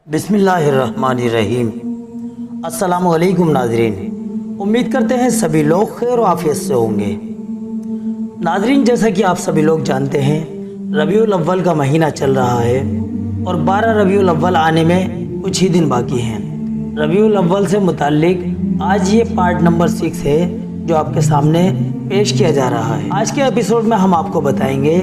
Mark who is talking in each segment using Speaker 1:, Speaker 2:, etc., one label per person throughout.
Speaker 1: बिस्मिल्लाहिर्रहमानिर्रहीम। अस्सलामु अलैकुम नाज़रीन, उम्मीद करते हैं सभी लोग खैर और आफियत से होंगे। नाज़रीन, जैसा कि आप सभी लोग जानते हैं, रबीउल अव्वल का महीना चल रहा है और 12 रबीउल अव्वल आने में कुछ ही दिन बाकी हैं। रबीउल अव्वल से मुताल्लिक आज ये पार्ट नंबर 6 है जो आपके सामने पेश किया जा रहा है। आज के एपिसोड में हम आपको बताएंगे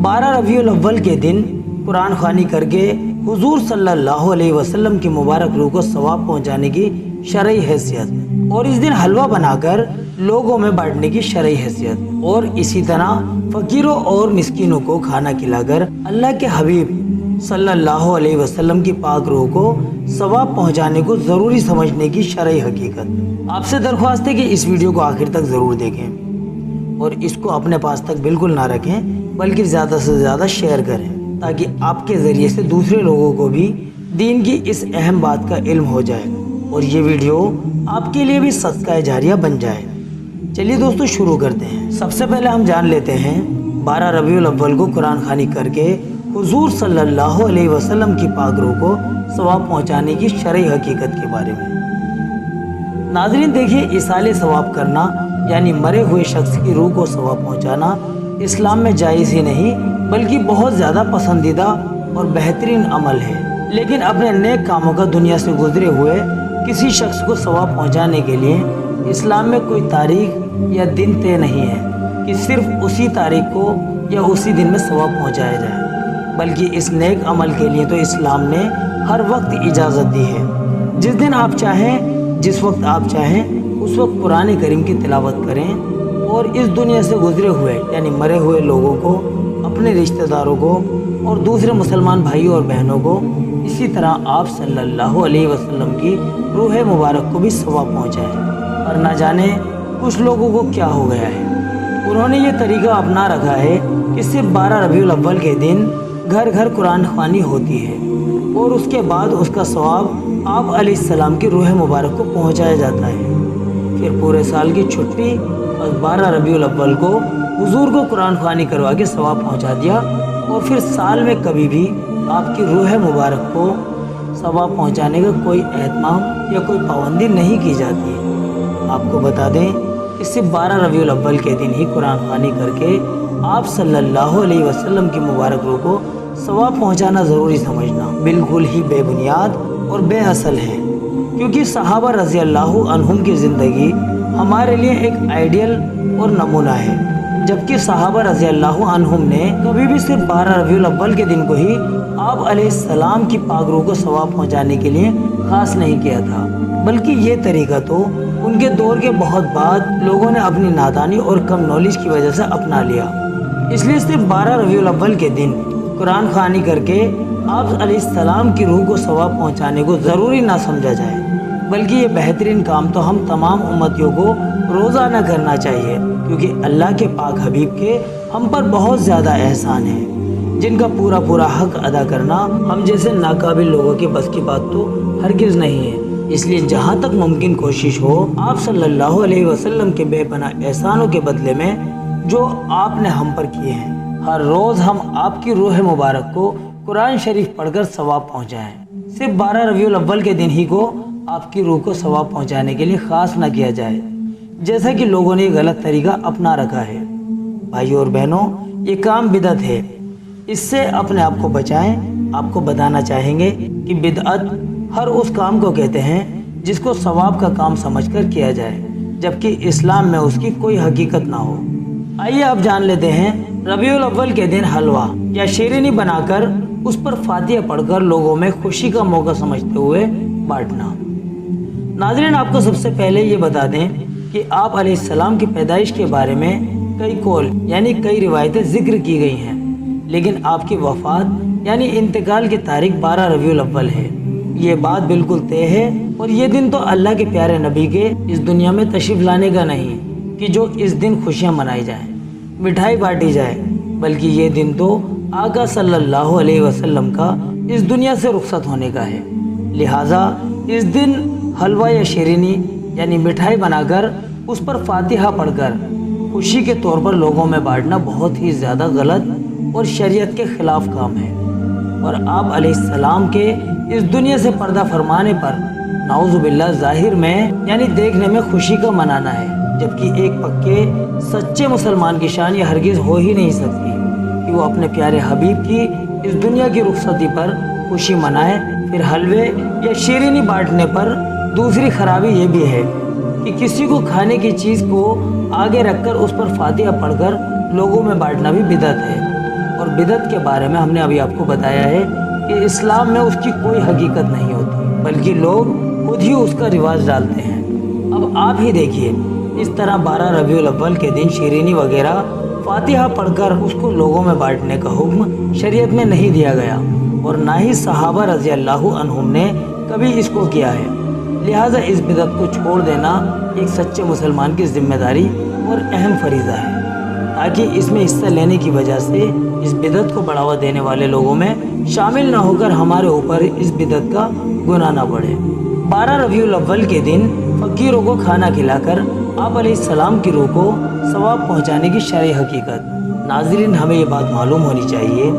Speaker 1: 12 रबीउल अव्वल के दिन कुरान ख़वानी करके हुजूर सल्लल्लाहु अलैहि वसल्लम की मुबारक रूह को सवाब पहुंचाने की शरई हैसियत और इस दिन हलवा बनाकर लोगों में बांटने की शरई हैसियत और इसी तरह फकीरों और मिस्कीनों को खाना खिलाकर अल्लाह के हबीब सल्लल्लाहु अलैहि वसल्लम की पाक रूह को सवाब पहुंचाने को ज़रूरी समझने की शरई हकीकत। आपसे दरख्वास्त है कि इस वीडियो को आखिर तक ज़रूर देखें और इसको अपने पास तक बिल्कुल ना रखें, बल्कि ज़्यादा से ज़्यादा शेयर करें ताकि आपके ज़रिए से दूसरे लोगों को भी दीन की इस अहम बात का इल्म हो जाए और ये वीडियो आपके लिए भी सदका जारिया बन जाए। चलिए दोस्तों, शुरू करते हैं। सबसे पहले हम जान लेते हैं 12 रबीउल अव्वल को कुरान ख़वानी करके हुजूर सल्लल्लाहु अलैहि वसल्लम की पाक रूह को सवाब पहुँचाने की शरई हकीकत के बारे में। नाज़रीन देखिए, इसाले सवाब करना यानी मरे हुए शख्स की रूह को सवाब पहुँचाना इस्लाम में जायज़ ही नहीं बल्कि बहुत ज़्यादा पसंदीदा और बेहतरीन अमल है। लेकिन अपने नेक कामों का दुनिया से गुजरे हुए किसी शख्स को सवाब पहुंचाने के लिए इस्लाम में कोई तारीख या दिन तय नहीं है कि सिर्फ उसी तारीख को या उसी दिन में सवाब पहुंचाया जाए, बल्कि इस नेक अमल के लिए तो इस्लाम ने हर वक्त इजाज़त दी है। जिस दिन आप चाहें, जिस वक्त आप चाहें, उस वक्त कुरान करीम की तिलावत करें और इस दुनिया से गुजरे हुए यानी मरे हुए लोगों को, अपने रिश्तेदारों को और दूसरे मुसलमान भाइयों और बहनों को इसी तरह आप सल्लल्लाहु अलैहि वसल्लम की रूह मुबारक को भी सवाब पहुँचाएँ। और ना जाने कुछ लोगों को क्या हो गया है, उन्होंने ये तरीका अपना रखा है कि सिर्फ 12 रबीउल अव्वल के दिन घर घर कुरान ख़वानी होती है और उसके बाद उसका सवाब आप अलैहिस्सलाम की रूह मुबारक को पहुँचाया जाता है। फिर पूरे साल की छुट्टी और 12 रबीउल अव्वल को हुजूर को कुरान ख़वानी करवा के सवाब पहुंचा दिया और फिर साल में कभी भी आपकी रूह मुबारक को सवाब पहुंचाने का कोई एहतमाम या कोई पाबंदी नहीं की जाती है। आपको बता दें कि सिर्फ 12 रबीउल अव्वल के दिन ही कुरान ख़वानी करके आप सल्लल्लाहु अलैहि वसल्लम की मुबारक रूह को सवाब पहुंचाना ज़रूरी समझना बिल्कुल ही बेबुनियाद और बेअसल है, क्योंकि सहाबा रज़ी अल्लाहु अन्हुम की ज़िंदगी हमारे लिए एक आइडियल और नमूना है, जबकि सहाबा रज़ी अल्लाहु अन्हुम ने कभी भी सिर्फ 12 रबीउल अव्वल के दिन को ही आप अलैहिस्सलाम की पाक रूह को सवाब पहुंचाने के लिए खास नहीं किया था, बल्कि ये तरीका तो उनके दौर के बहुत बाद लोगों ने अपनी नादानी और कम नॉलेज की वजह से अपना लिया। इसलिए सिर्फ 12 रबीउल अव्वल के दिन कुरान ख़वानी करके आप अलैहिस्सलाम की रूह को सवाब पहुँचाने को ज़रूरी ना समझा जाए, बल्कि ये बेहतरीन काम तो हम तमाम उम्मतियों को रोज़ाना करना चाहिए, क्योंकि अल्लाह के पाक हबीब के हम पर बहुत ज़्यादा एहसान है, जिनका पूरा पूरा हक अदा करना हम जैसे नाकाबिल लोगों के बस की बात तो हरगिज़ नहीं है। इसलिए जहाँ तक मुमकिन कोशिश हो, आप सल्लल्लाहु अलैहि वसल्लम के बेपनाह एहसानों के बदले में जो आपने हम पर किए हैं, हर रोज़ हम आपकी रूह मुबारक को कुरान शरीफ पढ़कर सवाब पहुँचाएँ। सिर्फ 12 रबीउल अव्वल के दिन ही को आपकी रूह को सवाब पहुँचाने के लिए ख़ास न किया जाए, जैसा कि लोगों ने गलत तरीका अपना रखा है। भाइयों और बहनों, ये काम बिदअत है, इससे अपने आप को बचाएं। आपको बताना चाहेंगे कि बिदअत हर उस काम को कहते हैं जिसको सवाब का काम समझकर किया जाए, जबकि इस्लाम में उसकी कोई हकीकत ना हो। आइए अब जान लेते हैं रबीउल अव्वल के दिन हलवा या शीरीनी बनाकर उस पर फातिहा पढ़कर लोगों में खुशी का मौका समझते हुए बांटना। नाज़रीन, आपको सबसे पहले ये बता दें कि आप अलैहिस्सलाम की पैदाइश के बारे में कई कौल यानी कई रिवायतें जिक्र की गई हैं, लेकिन आपकी वफ़ात यानी इंतकाल की तारीख 12 रबीउल अव्वल है। ये बात बिल्कुल तय है और ये दिन तो अल्लाह के प्यारे नबी के इस दुनिया में तशरीफ़ लाने का नहीं कि जो इस दिन खुशियाँ मनाई जाएँ, मिठाई बांटी जाए, बल्कि ये दिन तो आका सल्लल्लाहु अलैहि वसल्लम का इस दुनिया से रुखसत होने का है। लिहाजा इस दिन हलवा या शीरीनी यानी मिठाई बनाकर उस पर फातिहा पढ़कर खुशी के तौर पर लोगों में बांटना बहुत ही ज़्यादा गलत और शरीयत के ख़िलाफ़ काम है और आप अलैहिस्सलाम के इस दुनिया से पर्दा फरमाने पर नाउजुबिल्लाह ज़ाहिर में यानी देखने में खुशी का मनाना है, जबकि एक पक्के सच्चे मुसलमान की शान ये हरगिज़ हो ही नहीं सकती कि वो अपने प्यारे हबीब की इस दुनिया की रुखसती पर खुशी मनाए। फिर हलवे या शीरीनी बांटने पर दूसरी खराबी ये भी है कि किसी को खाने की चीज़ को आगे रखकर उस पर फातिहा पढ़कर लोगों में बांटना भी बिदअत है। और बिदअत के बारे में हमने अभी आपको बताया है कि इस्लाम में उसकी कोई हकीकत नहीं होती, बल्कि लोग खुद ही उसका रिवाज डालते हैं। अब आप ही देखिए, इस तरह 12 रबीउल अव्वल के दिन शीरीनी वगैरह फातिहा पढ़कर उसको लोगों में बांटने का हुक्म शरीयत में नहीं दिया गया और ना ही सहाबा रज़ी अल्लाह अन्हुम ने कभी इसको किया है। लिहाजा इस बिदअत को छोड़ देना एक सच्चे मुसलमान की जिम्मेदारी और अहम फरीज़ा है, ताकि इसमें हिस्सा लेने की वजह से इस बिदअत को बढ़ावा देने वाले लोगों में शामिल ना होकर हमारे ऊपर इस बिदअत का गुनाह ना पड़े। 12 रबीउल अव्वल के दिन फ़कीरों को खाना खिलाकर आप अलैहिस्सलाम की रूह को सवाब पहुँचाने की शरई हकीकत। नाज़रीन, हमें ये बात मालूम होनी चाहिए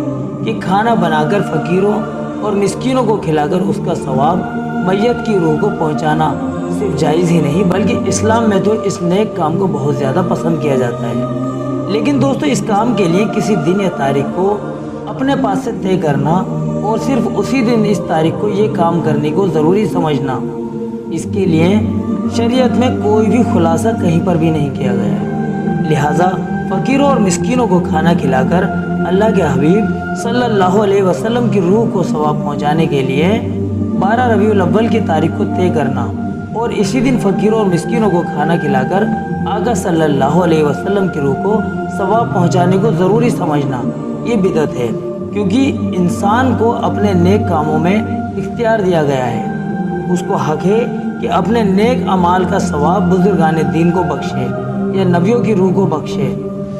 Speaker 1: कि खाना बनाकर फ़कीरों और मिस्कीनों को खिलाकर उसका सवाब मैयत की रूह को पहुँचाना सिर्फ जायज़ ही नहीं, बल्कि इस्लाम में तो इस नेक काम को बहुत ज़्यादा पसंद किया जाता है। लेकिन दोस्तों, इस काम के लिए किसी दिन या तारीख को अपने पास से तय करना और सिर्फ उसी दिन इस तारीख को ये काम करने को ज़रूरी समझना, इसके लिए शरीयत में कोई भी खुलासा कहीं पर भी नहीं किया गया है। लिहाजा फ़कीरों और मिस्कीनों को खाना खिलाकर अल्लाह के हबीब सल्लल्लाहु अलैहि वसल्लम की रूह को सवाब पहुँचाने के लिए 12 रबीउल अव्वल की तारीख को तय करना और इसी दिन फ़कीरों और मिस्कीनों को खाना खिलाकर आका सल्लल्लाहु अलैहि वसल्लम की रूह को सवाब पहुँचाने को ज़रूरी समझना ये बिदअत है, क्योंकि इंसान को अपने नेक कामों में इख्तियार दिया गया है। उसको हक है कि अपने नेक अमाल का सवाब बुजुर्गान दीन को बख्शे या नबियों की रूह को बख्शे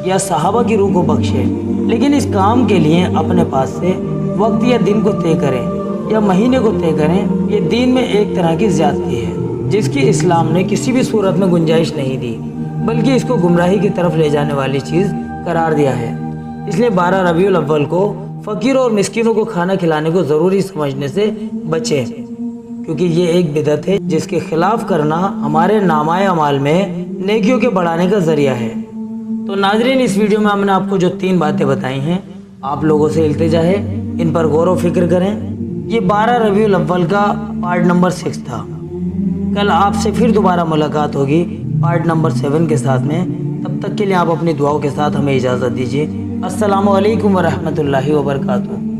Speaker 1: या सहाबा की रूह को बख्शे, लेकिन इस काम के लिए अपने पास से वक्त या दिन को तय करें या महीने को तय करें, ये दीन में एक तरह की ज़्यादती है जिसकी इस्लाम ने किसी भी सूरत में गुंजाइश नहीं दी, बल्कि इसको गुमराही की तरफ ले जाने वाली चीज़ करार दिया है। इसलिए 12 रबीउल अव्वल को फ़कीरों और मिस्कीनों को खाना खिलाने को ज़रूरी समझने से बचें, क्योंकि ये एक बिदअत है जिसके खिलाफ करना हमारे नामाए अमाल में नेकियों के बढ़ाने का ज़रिया है। तो नाज़रीन, इस वीडियो में हमने आपको जो 3 बातें बताई हैं, आप लोगों से इल्तिजा है इन पर गौर व फिक्र करें। ये 12 रबीउल अव्वल का पार्ट नंबर 6 था। कल आपसे फिर दोबारा मुलाकात होगी पार्ट नंबर 7 के साथ में। तब तक के लिए आप अपनी दुआओं के साथ हमें इजाज़त दीजिए। अस्सलामु अलैकुम व रहमतुल्लाहि व बरकातुहू।